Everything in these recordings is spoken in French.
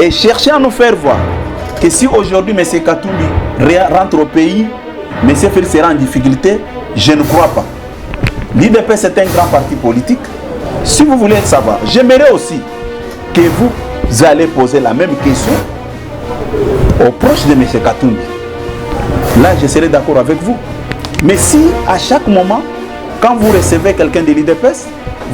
et chercher à nous faire voir que si aujourd'hui M. Katumbi rentre au pays, M. Félix sera en difficulté, je ne crois pas. L'IDP, c'est un grand parti politique. Si vous voulez savoir, j'aimerais aussi que vous allez poser la même question aux proches de M. Katumbi. Là, je serai d'accord avec vous. Mais si à chaque moment, quand vous recevez quelqu'un de l'IDPS,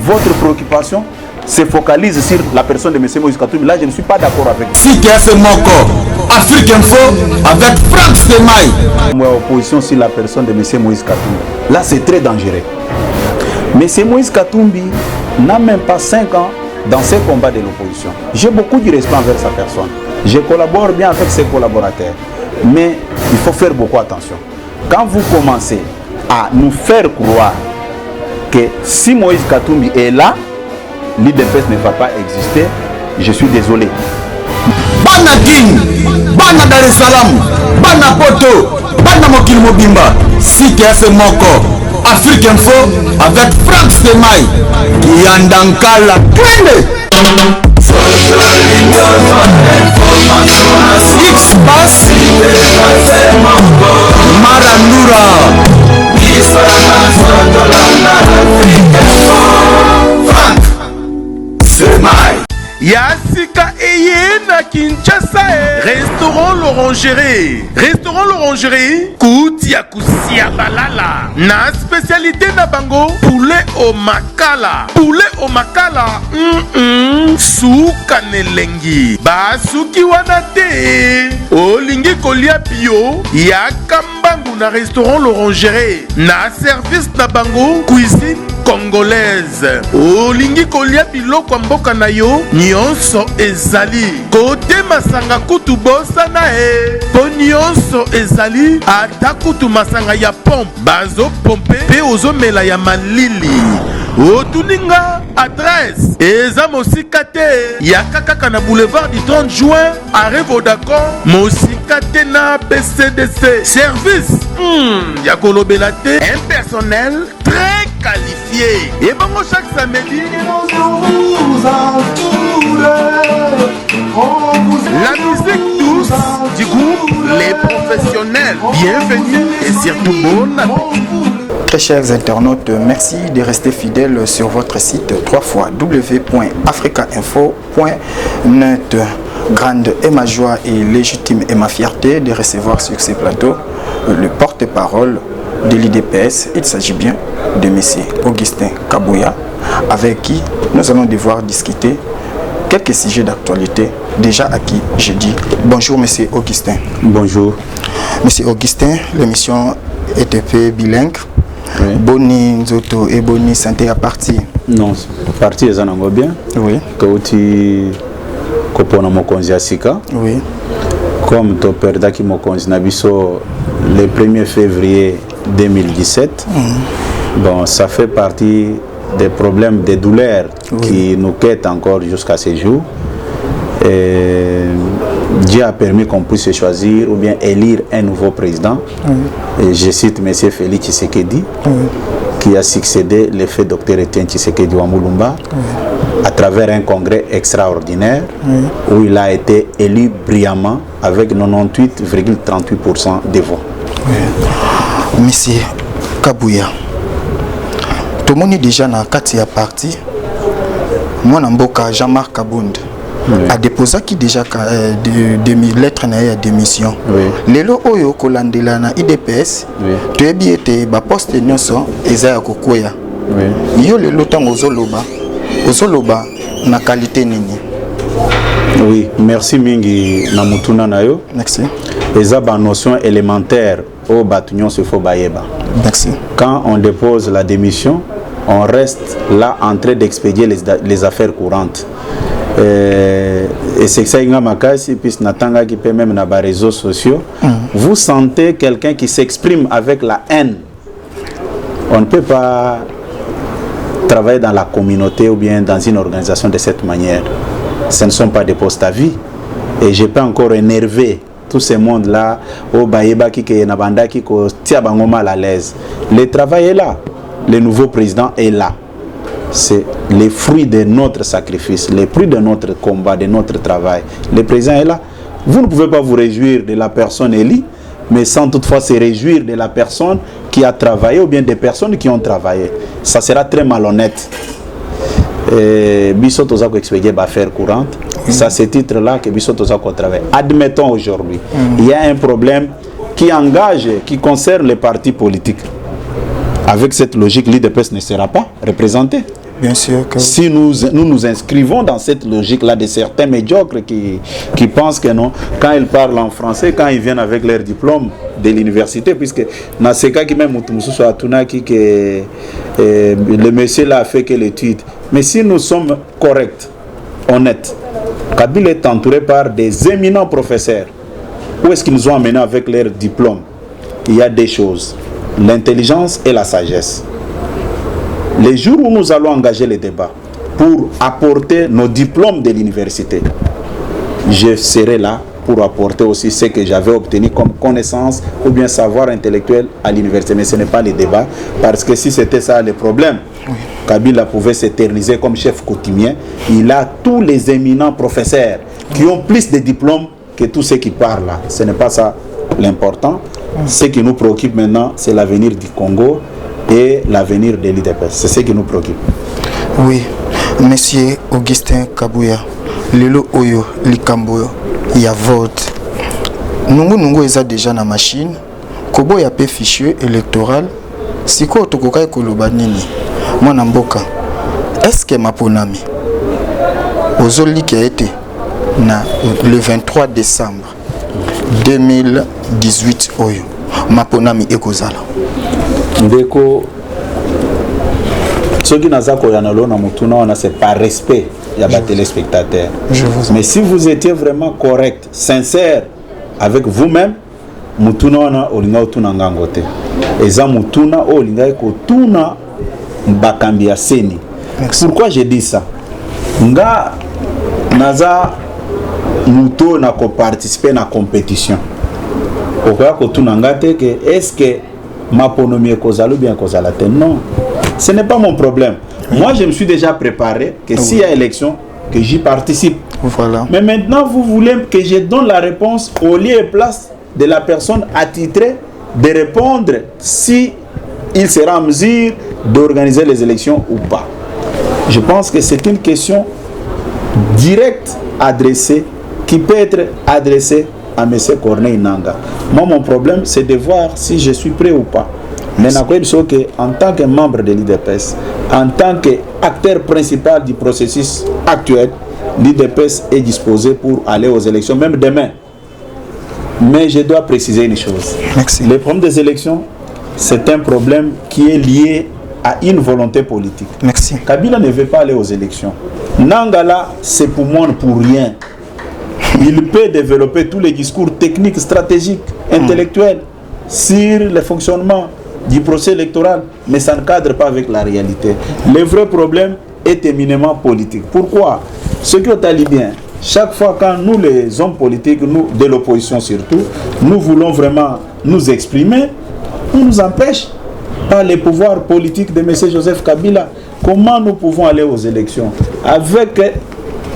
votre préoccupation se focalise sur la personne de M. Moïse Katumbi, là, je ne suis pas d'accord avec vous. Si c'est mon corps, Afrique Info avec Franck Stemay. Moi, opposition sur la personne de M. Moïse Katumbi. Là, c'est très dangereux. M. Moïse Katumbi n'a même pas 5 ans dans ces combats de l'opposition. J'ai beaucoup de respect envers sa personne. Je collabore bien avec ses collaborateurs. Mais il faut faire beaucoup attention. Quand vous commencez à nous faire croire que si Moïse Katumbi est là, l'IDPS ne va pas exister, je suis désolé. Bana King, Bana Dar es Salaam, Bana Poto, Bana Mokil Mobimba, si c'est mon corps. Afrique Info avec Franck Stemay qui en dankala Twende. X-Pass Marandura Franck Stemay. Yassika Eye na Kinshasa. Restaurant l'Orangerie. Restaurant l'Orangerie. Koutia Koussia Balala. Na spécialité na bango. Poulet au makala. Poulet au makala. Souka nelengi. Basuki wanate. Olingi kolia bio. Yakambangu na restaurant l'Orangerie. Na service na bango. Cuisine congolaise. Olingi kolia biloko mboka na yo. Nyonso ezali kote masanga kutu bosa na po nyonso ezali ata kutu masanga ya pompe bazo pompe pe ozomela ya malili otuninga adresse eza mosika te ya kaka na boulevard du 30 juin arrêt Vodacom mosika te na BCDC service ya kolobela te un personnel très qualifié et bango chaque samedi la musique douce du groupe Les Professionnels. Bienvenue et surtout bonne année. Très chers internautes, merci de rester fidèles sur votre site www.africainfo.net. Grande est ma joie et légitime est ma fierté de recevoir sur ces plateaux le porte-parole de l'IDPS. Il s'agit bien de M. Augustin Kabouya, avec qui nous allons devoir discuter quelques sujets d'actualité. Déjà à qui je dis bonjour M. Augustin. Bonjour. M. Augustin, l'émission ETP bilingue. Oui. Boni Nzoto et Boni Santé à partir. Non, partie est en bien. Oui. Kauti Kopona Mokonzi Asika. Oui. Comme tu perds qui Mokonzi Nabiso le 1er février 2017. Bon, ça fait partie des problèmes, des douleurs qui nous quittent encore jusqu'à ce jour. Et Dieu a permis qu'on puisse choisir ou bien élire un nouveau président. Et je cite M. Félix Tshisekedi, qui a succédé le fait Dr Etienne Tshisekedi Wamulumba à travers un congrès extraordinaire où il a été élu brillamment avec 98,38% des voix. Monsieur Kabouya, tout le monde est déjà dans 4e parti. Moi, Mboka Jean-Marc Kabound a déposé qui déjà des lettres de démission. Les lots oyo kolandela na IDPS, tu es bien te ba poste nyonso ezaya kokoya. Yo le lotango ozoloba na qualité nini. Oui, merci mingi na mutuna na yo. Merci. Eza ba notion élémentaire au batunyon se faut bayeba. Merci. Quand on dépose la démission, on reste là en train d'expédier les affaires courantes. Et c'est ça, puis Natanga qui peut même dans les réseaux sociaux. Vous sentez quelqu'un qui s'exprime avec la haine. On ne peut pas travailler dans la communauté ou bien dans une organisation de cette manière. Ce ne sont pas des postes à vie. Et je peux encore énerver tout ce monde-là, au Baïba qui est Nabanda qui tient mal à l'aise. Le travail est là. Le nouveau président est là. c'est les fruits de notre sacrifice, les fruits de notre combat, de notre travail. Le président est là. Vous ne pouvez pas vous réjouir de la personne élue, mais sans toutefois se réjouir de la personne qui a travaillé ou bien des personnes qui ont travaillé. Ça sera très malhonnête. Bissot Ozako expédié affaire courante. C'est à ce titre-là que Bissot Ozako travaille. Admettons aujourd'hui, il y a un problème qui engage, qui concerne les partis politiques. Avec cette logique, l'IDPS ne sera pas représenté. Bien sûr que... Si nous inscrivons dans cette logique-là de certains médiocres qui pensent que non, quand ils parlent en français, quand ils viennent avec leur diplôme de l'université, puisque dans ce cas qui même le monsieur là a fait que l'étude. Mais si nous sommes corrects, honnêtes, Kabila est entouré par des éminents professeurs. Où est-ce qu'ils nous ont amenés avec leur diplôme? Il y a des choses, l'intelligence et la sagesse. Les jours où nous allons engager les débats pour apporter nos diplômes de l'université, je serai là pour apporter aussi ce que j'avais obtenu comme connaissance ou bien savoir intellectuel à l'université. Mais ce n'est pas le débat, parce que si c'était ça le problème, Kabila pouvait s'éterniser comme chef coutumier. Il a tous les éminents professeurs qui ont plus de diplômes que tous ceux qui parlent là. Ce n'est pas ça l'important. Ce qui nous préoccupe maintenant, c'est l'avenir du Congo et l'avenir de l'IDPS. C'est ce qui nous préoccupe. Oui, monsieur Augustin Kabuya, Lelo Oyo, Likamboyo, il y a vote. Nungu est déjà dans la machine. Kobo y a peu fichier électoral. Si quoi tokoka koloba nini? Mwana mboka. Est-ce que Maponami Ozoli qui a été le 23 décembre 2018 Oyo Maponami Ekozala? Ndeko ce qui n'a pas na c'est par respect il y a téléspectateurs. Mais si vous étiez vraiment correct, sincère avec vous-même, mutuna na olinga otuna ngangote. Eza mutuna olinga ekotuna bakambi ya seni. Pourquoi je dis ça? Nga naza muto na ko participer na compétition. Pourquoi kotuna ngate que est-ce que Maponomi Kozalo bien Kozalate? Non, ce n'est pas mon problème. Moi, je me suis déjà préparé que s'il y a élection, que j'y participe. Voilà. Mais maintenant, vous voulez que je donne la réponse au lieu et place de la personne attitrée de répondre si il sera en mesure d'organiser les élections ou pas. Je pense que c'est une question directe adressée, qui peut être adressée à M. Corneille Nanga. Moi, mon problème, c'est de voir si je suis prêt ou pas. Mais en tant que membre de l'IDPS, en tant qu'acteur principal du processus actuel, l'IDPS est disposé pour aller aux élections, même demain. Mais je dois préciser une chose. Merci. Le problème des élections, c'est un problème qui est lié à une volonté politique. Merci. Kabila ne veut pas aller aux élections. Nangala, c'est pour moi pour rien. Il peut développer tous les discours techniques, stratégiques, intellectuels sur le fonctionnement du procès électoral, mais ça ne cadre pas avec la réalité. Le vrai problème est éminemment politique. Pourquoi? Ce qui est talibien, chaque fois quand nous, les hommes politiques, nous, de l'opposition surtout, nous voulons vraiment nous exprimer, on nous empêche par les pouvoirs politiques de M. Joseph Kabila. Comment nous pouvons aller aux élections avec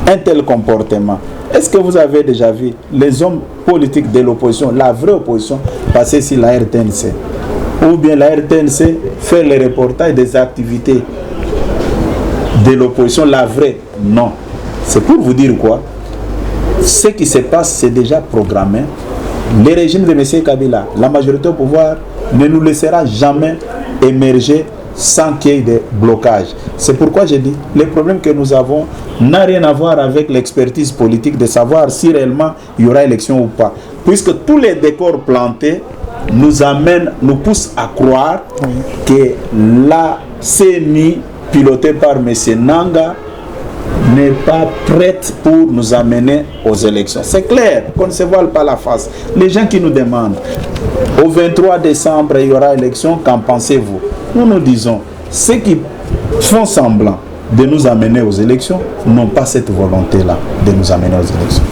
un tel comportement? Est-ce que vous avez déjà vu les hommes politiques de l'opposition, la vraie opposition, passer sur la RTNC? Ou bien la RTNC faire les reportages des activités de l'opposition, la vraie? Non. C'est pour vous dire quoi? Ce qui se passe, c'est déjà programmé. Le régime de M. Kabila, la majorité au pouvoir, ne nous laissera jamais émerger sans qu'il y ait des blocages. C'est pourquoi j'ai dit, le problème que nous avons n'a rien à voir avec l'expertise politique de savoir si réellement il y aura élection ou pas. Puisque tous les décors plantés nous amènent, nous poussent à croire que la CENI, pilotée par M. Nanga, n'est pas prête pour nous amener aux élections. C'est clair qu'on ne se voile pas la face. Les gens qui nous demandent, au 23 décembre, il y aura élection, qu'en pensez-vous? Nous nous disons, ceux qui font semblant de nous amener aux élections n'ont pas cette volonté-là de nous amener aux élections.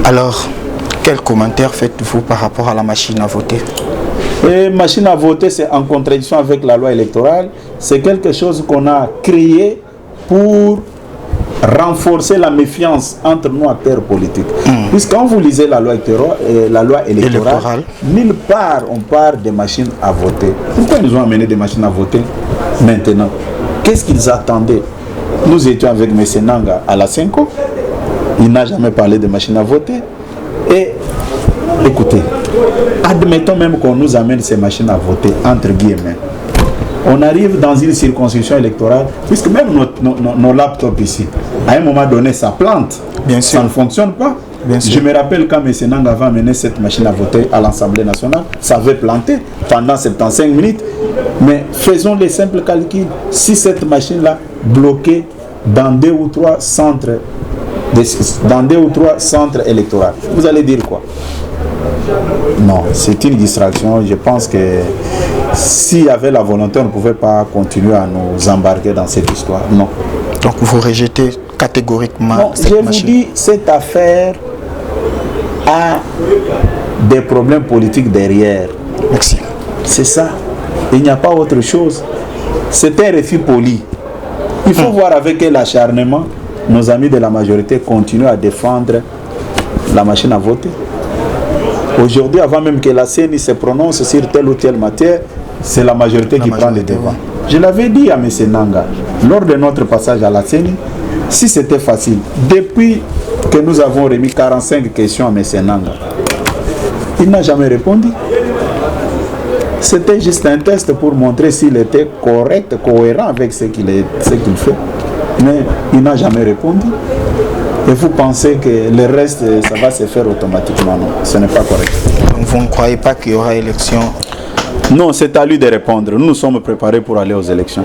Alors, quel commentaire faites-vous par rapport à la machine à voter? Et machine à voter, c'est en contradiction avec la loi électorale. C'est quelque chose qu'on a créé pour renforcer la méfiance entre nos acteurs politiques. Puisque quand vous lisez la loi électorale, nulle part on parle des machines à voter. Pourquoi ils nous ont amené des machines à voter maintenant? Qu'est-ce qu'ils attendaient? Nous étions avec M. Nanga à la Senko. Il n'a jamais parlé de machines à voter. Et écoutez, admettons même qu'on nous amène ces machines à voter, entre guillemets. On arrive dans une circonscription électorale, puisque même nos laptops ici, à un moment donné, ça plante. Bien sûr. Ça ne fonctionne pas. Bien sûr. Je me rappelle quand M. Nanga avait amené cette machine à voter à l'Assemblée nationale, ça avait planté pendant 75 minutes. Mais faisons les simples calculs. Si cette machine-là bloquait dans 2 ou 3 centres, électoraux, vous allez dire quoi? Non, c'est une distraction. Je pense que s'il y avait la volonté, on ne pouvait pas continuer à nous embarquer dans cette histoire. Non. Donc vous rejetez catégoriquement non, cette machine. Je vous dis, cette affaire a des problèmes politiques derrière. Merci. C'est ça. Il n'y a pas autre chose. C'est un refus poli. Il faut voir avec quel acharnement nos amis de la majorité continuent à défendre la machine à voter. Aujourd'hui, avant même que la CENI se prononce sur telle ou telle matière, c'est la majorité qui prend le devant. Je l'avais dit à M. Nanga, lors de notre passage à la CENI, si c'était facile, depuis que nous avons remis 45 questions à M. Nanga, il n'a jamais répondu. C'était juste un test pour montrer s'il était correct, cohérent avec ce qu'il fait. Mais il n'a jamais répondu. Et vous pensez que le reste, ça va se faire automatiquement? Non, ce n'est pas correct. Donc vous ne croyez pas qu'il y aura élection? Non, c'est à lui de répondre. Nous nous sommes préparés pour aller aux élections.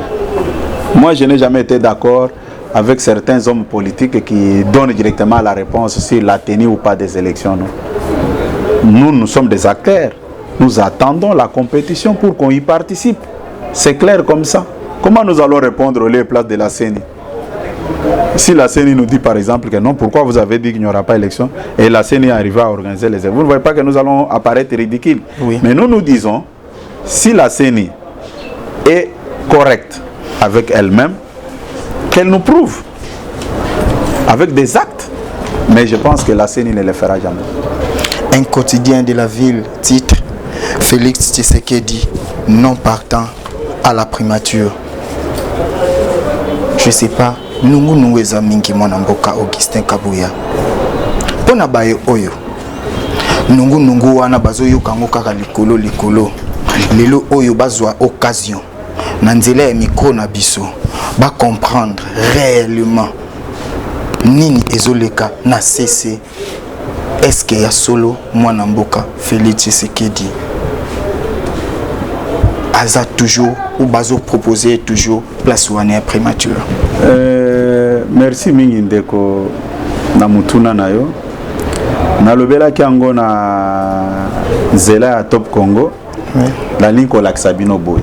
Moi, je n'ai jamais été d'accord avec certains hommes politiques qui donnent directement la réponse sur la tenue ou pas des élections. Non. Nous sommes des acteurs. Nous attendons la compétition pour qu'on y participe. C'est clair comme ça. Comment nous allons répondre aux places de la CENI? Si la CENI nous dit par exemple que non, pourquoi vous avez dit qu'il n'y aura pas élection et la CENI arrive à organiser les élections? Vous ne voyez pas que nous allons apparaître ridicules? Oui. Mais nous disons, si la CENI est correcte avec elle-même, qu'elle nous prouve avec des actes. Mais je pense que la CENI ne le fera jamais. Un quotidien de la ville titre Félix Tshisekedi non partant à la primature. Je ne sais pas. Nous eza mingi mwana mboka Augustin Kabuya. Pona baye oyo. Nungu wana bazo yokango kaka likolo. Lelo oyo bazwa occasion. Na nzela ya micro na biso ba comprendre réellement nini ezoleka na CC. Est-ce qu'il y a solo mwana mboka Félix Tshisekedi? Aza toujours ou bazo proposer toujours place wana prémature. Merci mingi ndeko na mutuna nayo. Nalobela kiango na nzela ya Top Congo. La linko laksabino boy.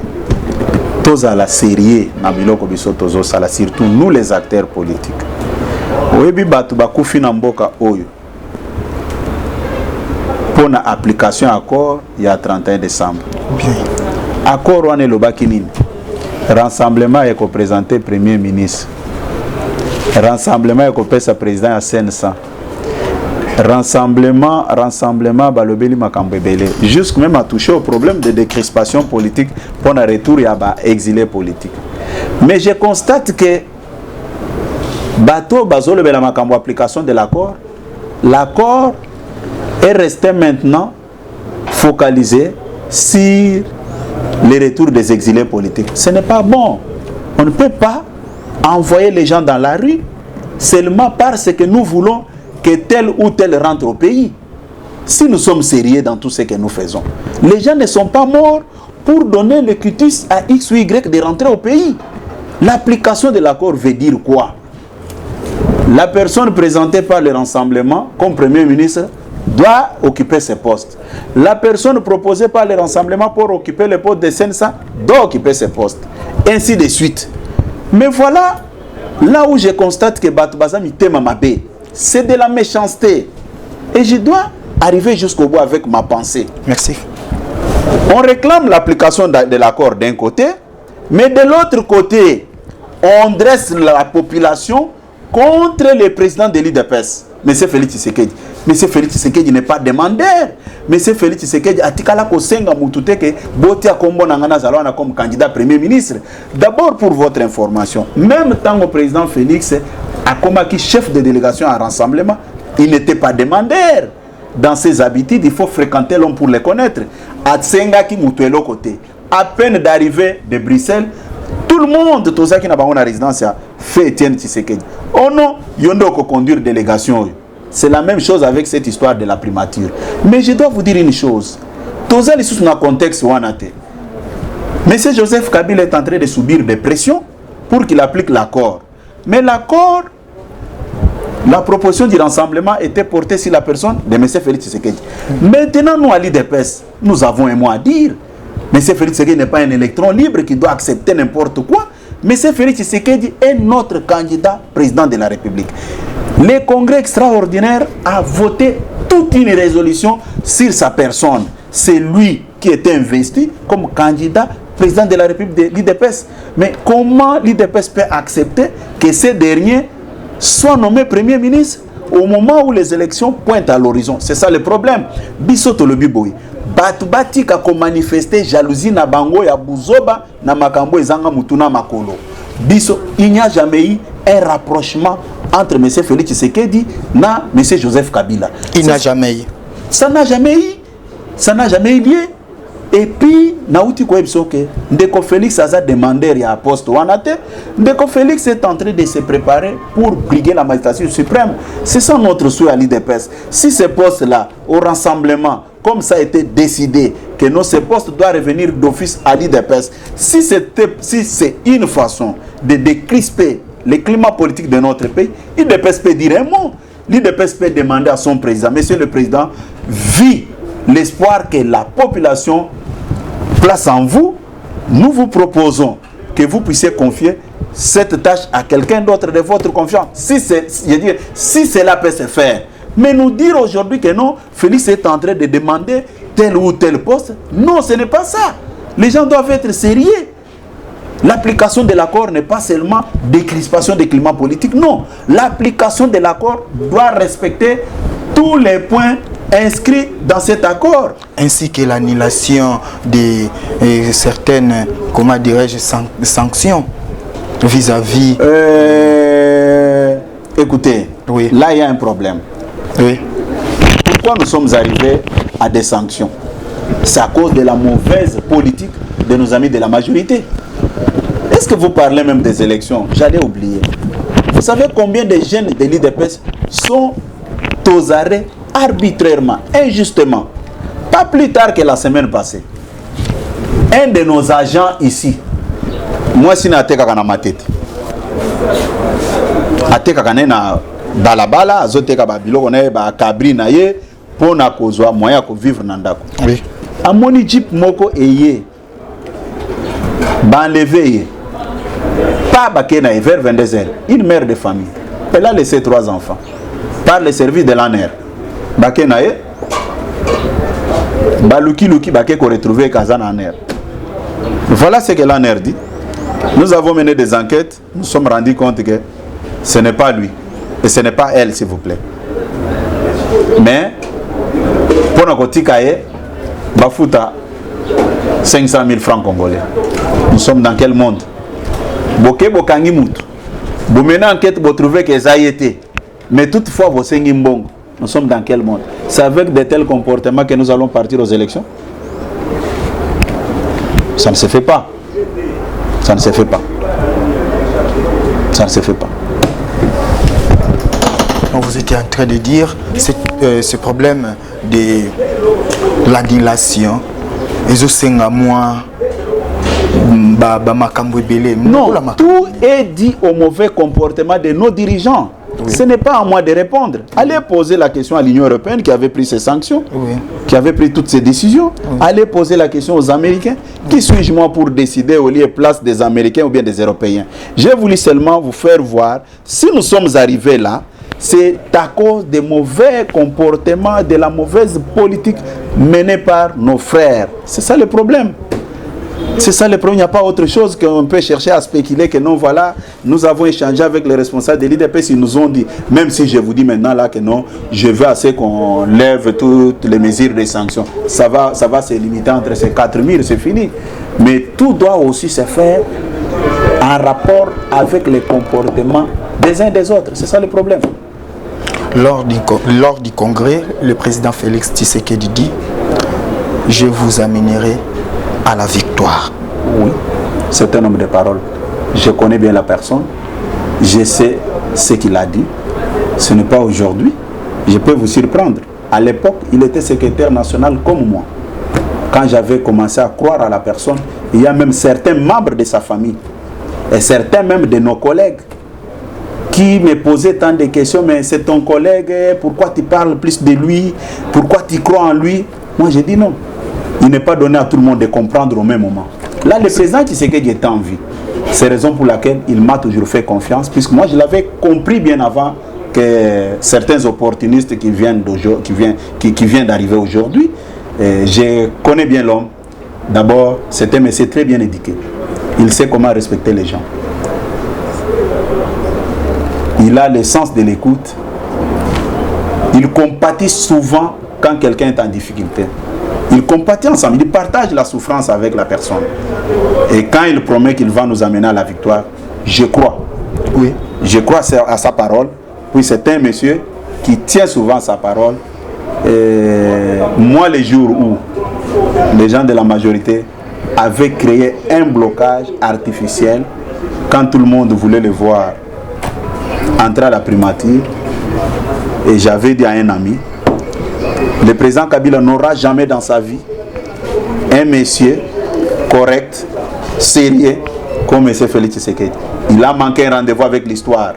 Toza la série na biloko biso tozo sala, surtout nous les acteurs politiques. Oyebi batu bakufi na mboka oyo. Pour la application accord il y a 31 décembre. Bien. Accord wane lobaki nini? Rassemblement est représenté premier ministre. Rassemblement est kopesa président à 500. Rassemblement balobeli makambo ebele. Jusque même à toucher au problème de décrispation politique pour un retour à exilé politique. Mais je constate que bato bazolobela makambo application de l'accord. L'accord est resté maintenant focalisé sur le retour des exilés politiques. Ce n'est pas bon. On ne peut pas envoyer les gens dans la rue seulement parce que nous voulons que tel ou tel rentre au pays. Si nous sommes sérieux dans tout ce que nous faisons, les gens ne sont pas morts pour donner le cutis à X ou Y de rentrer au pays. L'application de l'accord veut dire quoi? La personne présentée par le rassemblement comme Premier ministre doit occuper ses postes. La personne proposée par le rassemblement pour occuper le poste de Sensa doit occuper ses postes. Ainsi de suite. Mais voilà, là où je constate que Batoubaza Mitema Mabé, c'est de la méchanceté. Et je dois arriver jusqu'au bout avec ma pensée. Merci. On réclame l'application de l'accord d'un côté, mais de l'autre côté, on dresse la population contre le président de l'IDPS, M. Félix Tshisekedi. M. Félix Tshisekedi n'est pas demandeur. M. Félix Tshisekedi a tikala kosenga mutute ke boti akombo nangana zalwana comme candidat premier ministre. D'abord pour votre information, même tant que président Félix a comme chef de délégation à rassemblement, il n'était pas demandeur. Dans ses habitudes, il faut fréquenter l'homme pour les connaître. A tsenga ki mutuelo côté. À peine d'arriver de Bruxelles, tout le monde, tout ça qui n'a pas une résidence, fait Etienne Tshisekedi. Oh non, yondo ko conduire délégation. C'est la même chose avec cette histoire de la primature. Mais je dois vous dire une chose. Tout ça, c'est dans le contexte où on a été. M. Joseph Kabila est en train de subir des pressions pour qu'il applique l'accord. Mais l'accord, la proposition du rassemblement était portée sur la personne de M. Félix Tshisekedi. Maintenant, nous, à l'IDPS, nous avons un mot à dire. M. Félix Tshisekedi n'est pas un électron libre qui doit accepter n'importe quoi. M. Félix Tshisekedi est notre candidat président de la République. Le Congrès extraordinaire a voté toute une résolution sur sa personne. C'est lui qui était investi comme candidat président de la République de l'IDPS. Mais comment l'IDPS peut accepter que ce dernier soit nommé Premier ministre au moment où les élections pointent à l'horizon? C'est ça le problème. Bisoto le biboy. Batubati kako manifester jalousie na bango ya buzoba na makambo ezanga mutuna makolo. Biso, il n'y a jamais eu un rapprochement entre M. Félix Tshisekedi et M. Joseph Kabila. Il n'a jamais eu. Ça n'a jamais eu. Ça n'a jamais eu lieu. Et puis, Ndeko Félix a demandé à poste Wanate. Ndeko Félix est en train de se préparer pour briguer la magistrature suprême. C'est ça notre souhait à l'IDPS. Si ce poste-là, au rassemblement, comme ça a été décidé, que ce poste doit revenir d'office à l'IDPS, si c'est une façon de décrisper le climat politique de notre pays, l'IDPS peut dire un mot. L'IDPS peut demander à son président, Monsieur le Président, vit l'espoir que la population place en vous, nous vous proposons que vous puissiez confier cette tâche à quelqu'un d'autre de votre confiance. Si cela peut se faire. Mais nous dire aujourd'hui que non, Félix est en train de demander tel ou tel poste, non, ce n'est pas ça. Les gens doivent être sérieux. L'application de l'accord n'est pas seulement décrispation des climats politiques, non. L'application de l'accord doit respecter tous les points inscrits dans cet accord. Ainsi que l'annulation de certaines, comment dirais-je, sanctions vis-à-vis... Écoutez, oui. Là il y a un problème. Oui. Pourquoi nous sommes arrivés à des sanctions? C'est à cause de la mauvaise politique de nos amis de la majorité. Est-ce que vous parlez même des élections? J'allais oublier. Vous savez combien de jeunes de l'IDPS sont aux arrêts arbitrairement, injustement? Pas plus tard que la semaine passée. Un de nos agents ici, moi si na teka kana matete. Ateka kana na balabala, azoteka ba biloko na ba kabri na ye pona kozwa moyen ko vivre na ndako. Oui. Amoni jeep moko eye. Ba enlevé. Pas bakena vers 22h. Une mère de famille. Elle a laissé 3 enfants. Par le service de l'ANER. Bakena ye. Baluki luki baké ko retrouver Kazana ANER. Voilà ce que l'ANER dit. Nous avons mené des enquêtes. Nous sommes rendus compte que ce n'est pas lui. Et ce n'est pas elle, s'il vous plaît. Mais, pour notre côté, Bafuta, 500 000 francs congolais. Nous sommes dans quel monde? Boké Bokangi Moutou. Vous menez enquête, vous trouvez que ça y était. Mais toutefois, vous sengez Mbongo. Nous sommes dans quel monde? C'est avec de tels comportements que nous allons partir aux élections? Ça ne se fait pas. Ça ne se fait pas. Ça ne se fait pas. Vous étiez en train de dire ce problème de l'annulation. Non, tout est dit au mauvais comportement de nos dirigeants. Oui. Ce n'est pas à moi de répondre. Allez poser la question à l'Union européenne qui avait pris ces sanctions, oui, qui avait pris toutes ces décisions. Oui. Allez poser la question aux Américains. Qui suis-je moi pour décider au lieu et place des Américains ou bien des Européens? J'ai voulu seulement vous faire voir, si nous sommes arrivés là, c'est à cause des mauvais comportements, de la mauvaise politique menée par nos frères. C'est ça le problème. C'est ça le problème. Il n'y a pas autre chose qu'on peut chercher à spéculer que non, voilà, nous avons échangé avec les responsables de l'IDPS, ils nous ont dit, même si je vous dis maintenant là que non, je veux assez qu'on lève toutes les mesures de sanctions. Ça va se limiter entre ces 4 000, c'est fini. Mais tout doit aussi se faire en rapport avec les comportements des uns des autres. C'est ça le problème. Lors du congrès, le président Félix Tshisekedi dit « Je vous amènerai à la victoire ». Oui, c'est un homme de parole. Je connais bien la personne. Je sais ce qu'il a dit. Ce n'est pas aujourd'hui. Je peux vous surprendre. À l'époque, il était secrétaire national comme moi. Quand j'avais commencé à croire à la personne, il y a même certains membres de sa famille et certains même de nos collègues qui me posaient tant de questions. Mais c'est ton collègue, pourquoi tu parles plus de lui? Pourquoi tu crois en lui? Moi, j'ai dit non. Il n'est pas donné à tout le monde de comprendre au même moment. Là, le président Tshisekedi était en vie. C'est la raison pour laquelle il m'a toujours fait confiance, puisque moi, je l'avais compris bien avant que certains opportunistes qui viennent d'arriver aujourd'hui. Je connais bien l'homme. D'abord, c'est un monsieur très bien éduqué. Il sait comment respecter les gens. Il a le sens de l'écoute. Il compatit souvent quand quelqu'un est en difficulté. Il compatit ensemble, il partage la souffrance avec la personne. Et quand il promet qu'il va nous amener à la victoire, je crois. Oui, je crois à sa parole. Oui, c'est un monsieur qui tient souvent sa parole. Et moi, les jours où les gens de la majorité avaient créé un blocage artificiel, quand tout le monde voulait le voir entrer à la primature, et j'avais dit à un ami, le président Kabila n'aura jamais dans sa vie un monsieur correct, sérieux, comme M. Félix Tshisekedi. Il a manqué un rendez-vous avec l'histoire.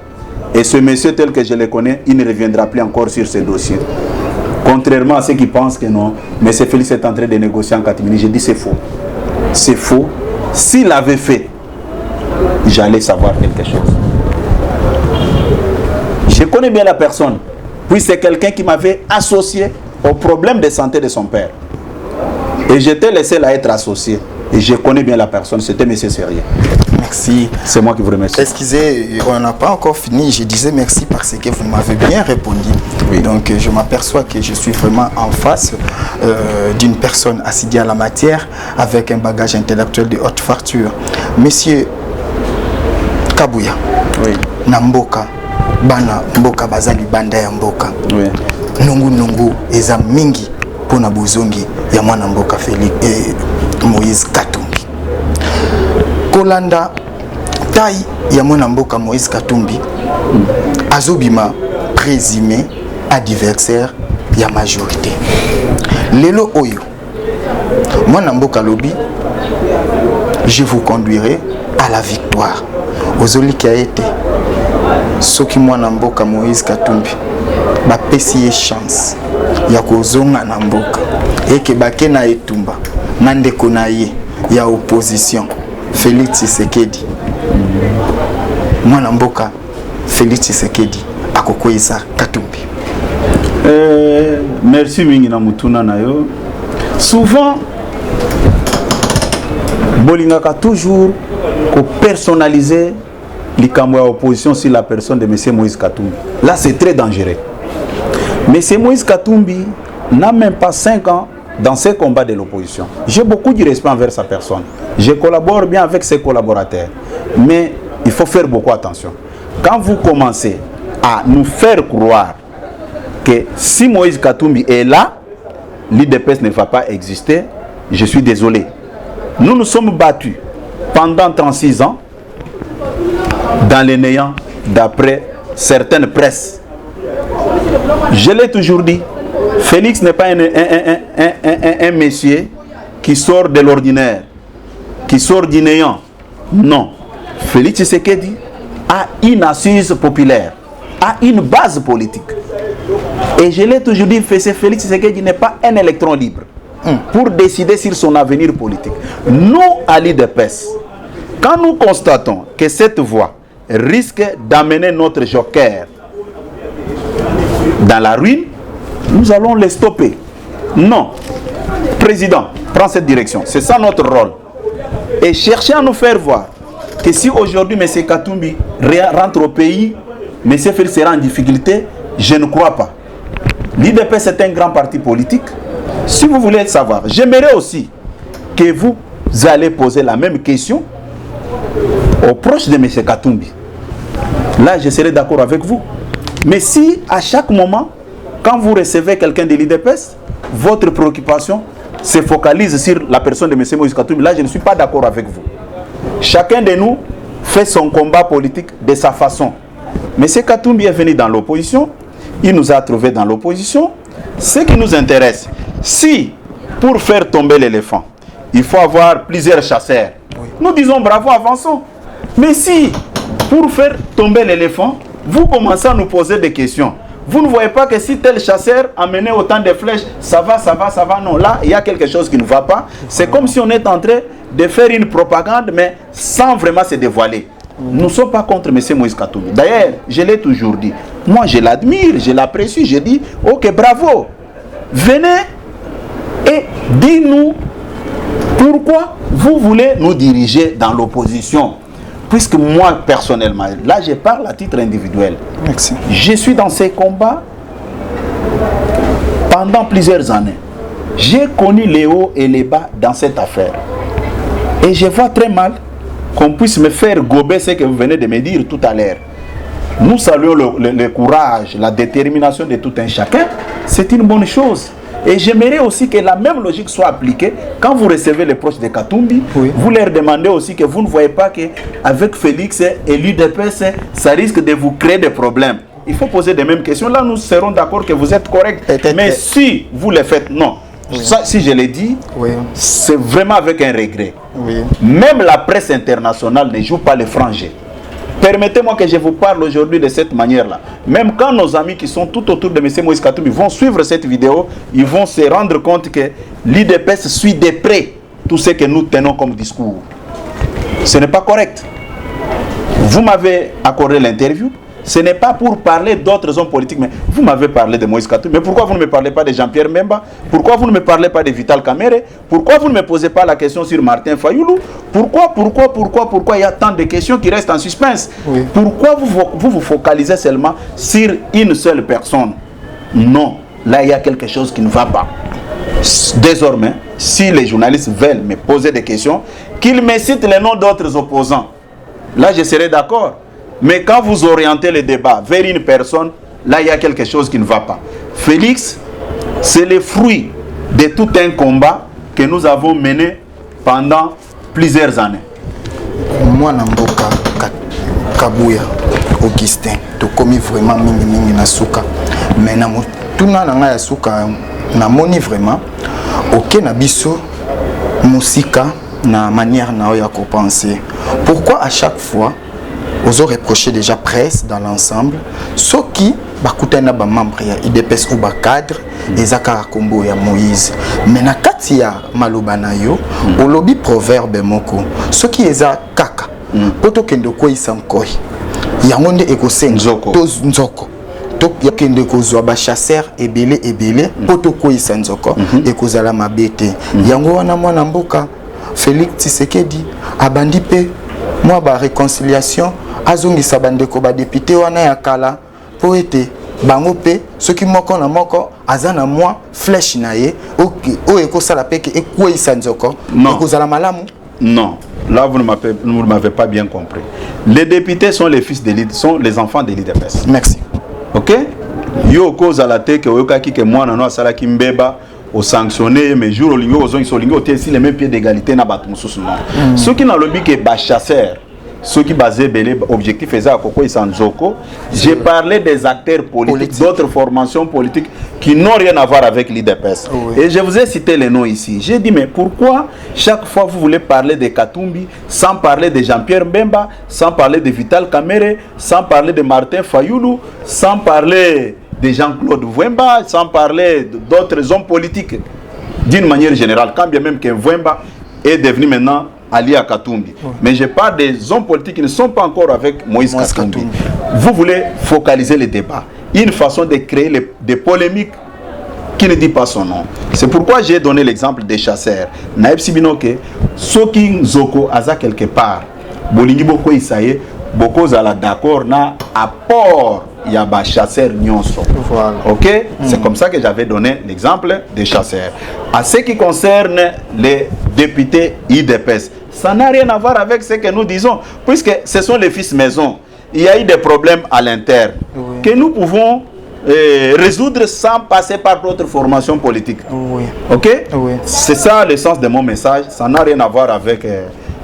Et ce monsieur tel que je le connais, il ne reviendra plus encore sur ce dossier. Contrairement à ceux qui pensent que non, M. Félix est en train de négocier en catimini. Je dis c'est faux. C'est faux. S'il avait fait, j'allais savoir quelque chose. Je connais bien la personne. Puis c'est quelqu'un qui m'avait associé au problème de santé de son père. Et j'étais le seul à être associé. Et je connais bien la personne. C'était M. Sérieux. Merci. C'est moi qui vous remercie. Excusez, on n'a pas encore fini. Je disais merci parce que vous m'avez bien répondu. Oui. Donc je m'aperçois que je suis vraiment en face d'une personne assidue à la matière avec un bagage intellectuel de haute facture. Monsieur Kabuya, oui. Namboka, Bana Mboka Bazali Banda ya Mboka. Oui. Nungu eza mingi pona bozongi ya mwana Mboka Félix Moïse Katumbi. Kolanda tai ya mwana Mboka Moïse Katumbi azobima présumé adversaire ya majorité. Lelo oyo mwana Mboka lobi, je vous conduirai à la victoire. Ozoli ki a été soki mwana Mboka Moïse Katumbi bapesi ye chance ya kozonga na mboka eke bake na etumba na ndeko na ye ya opposition Félix Tshisekedi. Mwana Mboka Félix Tshisekedi akokweza Katumbi. Merci mingi na mutuna na yo. Souvent bolingaka toujours ko personnaliser likambo ya opposition sur la personne de M. Moïse Katumbi. Là c'est très dangereux. M. Moïse Katumbi n'a même pas 5 ans dans ces combats de l'opposition. J'ai beaucoup de respect envers sa personne. Je collabore bien avec ses collaborateurs. Mais il faut faire beaucoup attention. Quand vous commencez à nous faire croire que si Moïse Katumbi est là, l'IDPS ne va pas exister, je suis désolé. Nous nous sommes battus pendant 36 ans dans les néants d'après certaines presses. Je l'ai toujours dit, Félix n'est pas un monsieur qui sort de l'ordinaire, qui sort du néant. Non. Félix Tshisekedi a une assise populaire, a une base politique. Et je l'ai toujours dit, Félix Tshisekedi n'est pas un électron libre pour décider sur son avenir politique. Nous, à l'IDPS, quand nous constatons que cette voie risque d'amener notre joker dans la ruine, nous allons les stopper. Non. Président, prends cette direction. C'est ça notre rôle. Et chercher à nous faire voir que si aujourd'hui M. Katumbi rentre au pays, M. Félix sera en difficulté, je ne crois pas. L'IDPS est un grand parti politique. Si vous voulez savoir, j'aimerais aussi que vous allez poser la même question aux proches de M. Katumbi. Là, je serai d'accord avec vous. Mais si à chaque moment, quand vous recevez quelqu'un de l'IDPS, votre préoccupation se focalise sur la personne de M. Moïse Katumbi, là, je ne suis pas d'accord avec vous. Chacun de nous fait son combat politique de sa façon. M. Katumbi est venu dans l'opposition, il nous a trouvés dans l'opposition. Ce qui nous intéresse, si pour faire tomber l'éléphant, il faut avoir plusieurs chasseurs, nous disons bravo, avançons. Mais si pour faire tomber l'éléphant, vous commencez à nous poser des questions, vous ne voyez pas que si tel chasseur a mené autant de flèches, ça va, non. Là, il y a quelque chose qui ne va pas. C'est comme si on est en train de faire une propagande, mais sans vraiment se dévoiler. Nous ne sommes pas contre M. Moïse Katumbi. D'ailleurs, je l'ai toujours dit. Moi, je l'admire, je l'apprécie. Je dis, ok, bravo. Venez et dis-nous pourquoi vous voulez nous diriger dans l'opposition. Puisque moi, personnellement, là, je parle à titre individuel. Merci. Je suis dans ces combats pendant plusieurs années. J'ai connu les hauts et les bas dans cette affaire. Et je vois très mal qu'on puisse me faire gober ce que vous venez de me dire tout à l'heure. Nous saluons le courage, la détermination de tout un chacun. C'est une bonne chose. Et j'aimerais aussi que la même logique soit appliquée quand vous recevez les proches de Katumbi. Oui. Vous leur demandez aussi que vous ne voyez pas qu'avec Félix et l'UDPS, ça risque de vous créer des problèmes. Il faut poser les mêmes questions. Là, nous serons d'accord que vous êtes correct. Mais si vous le faites, non. Oui. Ça, si je l'ai dit, oui, c'est vraiment avec un regret. Oui. Même la presse internationale ne joue pas les francs jeux. Permettez-moi que je vous parle aujourd'hui de cette manière-là. Même quand nos amis qui sont tout autour de M. Moïse Katumbi vont suivre cette vidéo, ils vont se rendre compte que l'IDPS suit de près tout ce que nous tenons comme discours. Ce n'est pas correct. Vous m'avez accordé l'interview. Ce n'est pas pour parler d'autres hommes politiques, mais vous m'avez parlé de Moïse Katumbi. Mais pourquoi vous ne me parlez pas de Jean-Pierre Mbemba? Pourquoi vous ne me parlez pas de Vital Kamerhe? Pourquoi vous ne me posez pas la question sur Martin Fayulu? Pourquoi il y a tant de questions qui restent en suspense? Oui. Pourquoi vous focalisez seulement sur une seule personne? Non, là il y a quelque chose qui ne va pas. Désormais, si les journalistes veulent me poser des questions, qu'ils me citent les noms d'autres opposants. Là je serai d'accord. Mais quand vous orientez le débat vers une personne, là il y a quelque chose qui ne va pas. Félix, c'est le fruit de tout un combat que nous avons mené pendant plusieurs années. Moi, Namboka Kabuya, Augustin, tu commis vraiment mingi na suka. Mais tuna na suka na moni vraiment ok na biso musika na manière na ya ko penser. Pourquoi à chaque fois vous avez reproché déjà presse dans l'ensemble ce qui bakutana ba membre ya IDPS ou ba cadre ezaka kombo ya Moïse mais na kati ya maloba na yo au lobby proverbe moko ce qui eza kaka poto kende ko isankoi yango nde ekosenga to nzoko to kende ko zwa ba chasseur ebele poto ko isanzoko ekozala mabete yango wana mwana mboka Félix Tshisekedi abandi pe moi ba réconciliation azongisa bandeko ba député wana ya kala po ete bango pe soki moko na moko azana moi flèche na ye o ekosala peke ekwisa nzoko ekozala malamu. Non, là vous ne m'avez pas bien compris. Les députés sont les fils de l'ID, sont les enfants de l'IDPS. Merci. OK? Yo cause à la tête que oyokaki que moi nano asala ki mbeba au sanctionner mes jours olingo ozongi solingo otesi les mêmes pieds d'égalité na bato mususu non. Ceux qui dans le but que ba chasseur ceux qui basaient objectif faisaient à Koko et Sanzoko. J'ai parlé des acteurs politiques, d'autres formations politiques qui n'ont rien à voir avec l'IDPS. Oui. Et je vous ai cité les noms ici. J'ai dit, mais pourquoi chaque fois vous voulez parler de Katumbi sans parler de Jean-Pierre Mbemba, sans parler de Vital Kamerhe, sans parler de Martin Fayulu, sans parler de Jean-Claude Vwemba, sans parler d'autres hommes politiques d'une manière générale, quand bien même que Vwemba est devenu maintenant allié à Katumbi. Oui. Mais je parle des hommes politiques qui ne sont pas encore avec Moïse Katumbi. Vous voulez focaliser le débat. une façon de créer des polémiques qui ne dit pas son nom. C'est pourquoi j'ai donné l'exemple des chasseurs. Naïb Sibinoke, Soki Zoko Aza quelque part, Bolingi Boko Isaye, Boko Zala d'accord na apport Yaba chasseur Nyonso. Voilà. Ok? C'est comme ça que j'avais donné l'exemple des chasseurs. À ce qui concerne les députés IDPS, ça n'a rien à voir avec ce que nous disons, puisque ce sont les fils maison. Il y a eu des problèmes à l'interne que nous pouvons résoudre sans passer par d'autres formations politiques. Oui. Ok? Oui. C'est ça le sens de mon message. Ça n'a rien à voir avec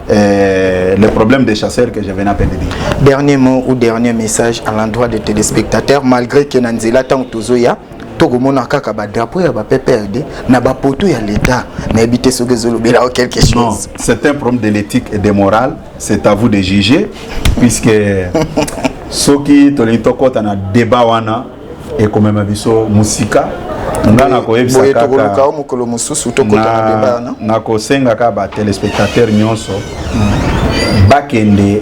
les problèmes des chasseurs que je venais à peine de dire. Dernier mot ou dernier message à l'endroit des téléspectateurs, malgré que Nanzela Tantozoya, Togomona kaka ba drapeau ya ba PPRD na ba poto ya l'état na habité sogezolo bela quelque chose. Non, c'est un problème de l'éthique et de morale, c'est à vous de juger puisque ceux qui tolitoko na débat wana et quand même abiso musika ngana ko yebisa kaka mukolo mususu tokota na débat na ngako senga ka ba téléspectateurs nyonso bakende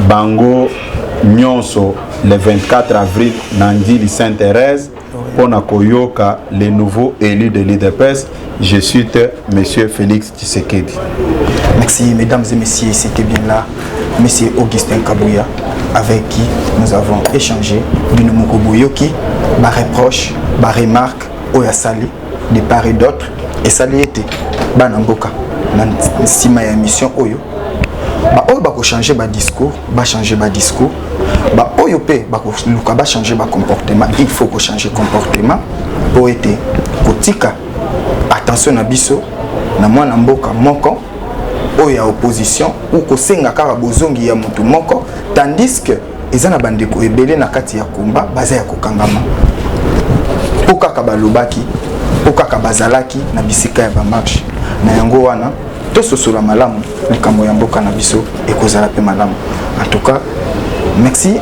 bango nyonso le 24 avril Nandili Sainte-Thérèse pour Nakoyoka, les nouveaux élus de l'IDPS. Je suis Monsieur Félix Tshisekedi. Merci mesdames et messieurs, c'était bien là Monsieur Augustin Kabouya avec qui nous avons échangé d'une Mukoboyoki, ma reproche, ma remarque, Oya Sali, de part et d'autre, et Sali était Banamboka, Sima ya mission Oyo. Oyo bako changer ba discours, ba changer ba discours. Ba oyo pe bako luka ba changer ba comportement, il faut ko changer comportement pour être kotika attention na biso na mwana mboka moko oyo ya opposition ou ko senga kaka bozongi ya mutu moko tandis que ezana bandeko ebele na kati ya komba baza ya kokangama. Okaka balobaki, okaka bazalaki na bisika ya ba marche. Na yango wana to sosola malamu likambo ya mboka na biso ekozala pe malamu. En tout cas, merci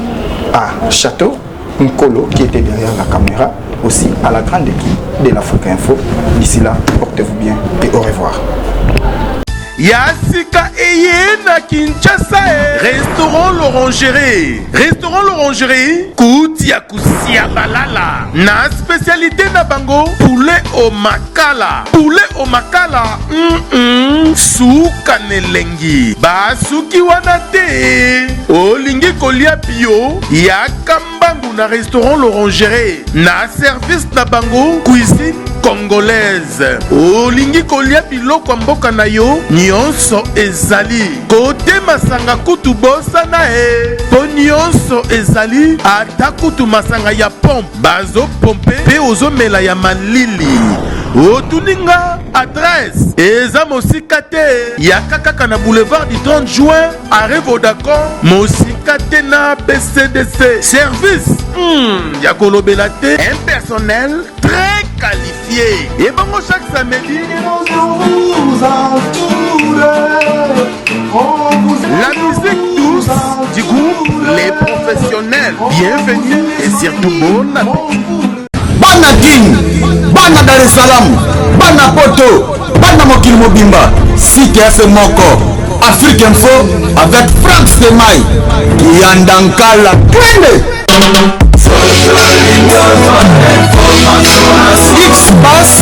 à Château Nkolo qui était derrière la caméra, aussi à la grande équipe de l'Afrique Info. D'ici là, portez-vous bien et au revoir. Yasika Eye na Kinshasa Restaurant l'Orangerie. Restaurant l'Orangerie Koutia Kusia Balala. Na spécialité na bango poulet au makala. Poulet au makala Souka nelengi Basuki wana te Olingi kolia bio Yakambangu na Restaurant l'Orangerie. Na service na bango cuisine congolaise. Olingi kolia biloko mboka na yo nyonso ezali. Kote masanga kutu bosa na po nyonso ezali. Ata kutu masanga ya pompe bazo pompe pe ozomela ya malili. Otuninga adresse eza mosika te yaka kaka na boulevard du 30 juin arrêt Vodacom mosika te na BCDC. Service ya kolobela te, un personnel très qualifié. Et bon, chaque samedi la musique douce du groupe Les Professionnels. Bienvenue et surtout bon appétit. Bana King, Bana Dar es Salaam, Bana Poto, Bana Mokil Mobimba, CTF Moko, Afrique Info avec Franck Stemai, Yandankala, Twende. X-Bass,